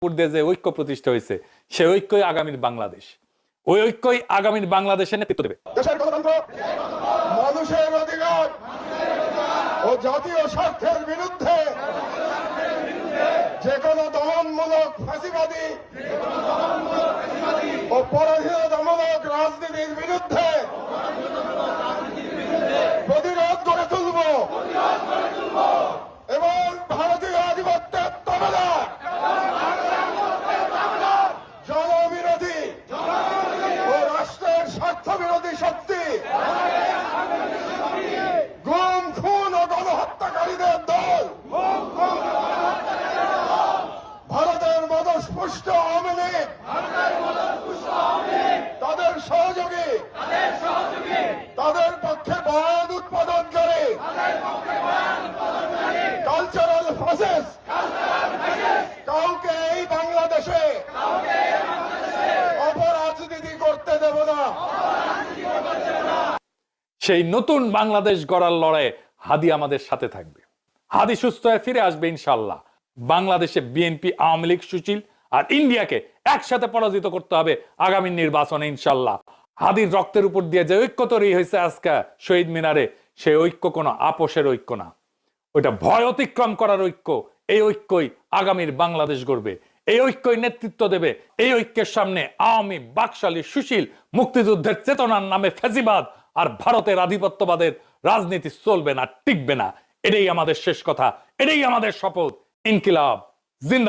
উপর দিয়ে যে ঐক্য প্রতিষ্ঠা হয়েছে, সেই ঐক্যই আগামীর বাংলাদেশ। ওই ঐক্যই আগামীর বাংলাদেশের নেতৃত্ব দেবে। দেশের গণতন্ত্র, মানুষের অধিকার ও জাতীয় স্বার্থের বিরুদ্ধে যে কোনো দমনমূলক ফাঁসিবাদী ও পরাধীনতামূলক রাজনীতির বিরুদ্ধে প্রতিরোধ গড়ে তুলব এবং ভারতীয় আধিপত্যের তবলা জনবিরোধী ও রাষ্ট্রের স্বার্থ বিরোধী শক্তি, গুম খুন ও গণহত্যাকারীদের দল, ভারতের মদস্পুষ্ট আওয়ামী লীগ, তাদের সহযোগী, তাদের পক্ষে বয়ান উৎপাদনকারী কালচারাল ফ্যাসিস্ট কাউকে এই বাংলাদেশে অপরাজনীতি করতে দেব না। সেই নতুন বাংলাদেশ গড়ার লড়াইয়ে হাদি আমাদের সাথে থাকবে। হাদি সুস্থ হয়ে ফিরে আসবে ইনশাল্লাহ। বাংলাদেশে বিএনপি, আওয়ামী লীগ, সুশীল আর ইন্ডিয়াকে একসাথে পরাজিত করতে হবে আগামী নির্বাচনে ইনশাল্লাহ। হাদির রক্তের উপর দিয়ে যে ঐক্য তৈরি হয়েছে আজকে শহীদ মিনারে, সেই ঐক্য কোনো আপোষের ঐক্য না, ওইটা ভয় অতিক্রম করার ঐক্য। এই ঐক্যই আগামীর বাংলাদেশ গড়বে, এই ঐক্যই নেতৃত্ব দেবে। এই ঐক্যের সামনে আওয়ামী, বাকশালী, সুশীল, মুক্তিযুদ্ধের চেতনার নামে ফ্যাসিবাদ আর ভারতের আধিপত্যবাদের রাজনীতি চলবে না, টিকবে না। এটাই আমাদের শেষ কথা, এটাই আমাদের শপথ। ইনকিলাব জিন্দাবাদ।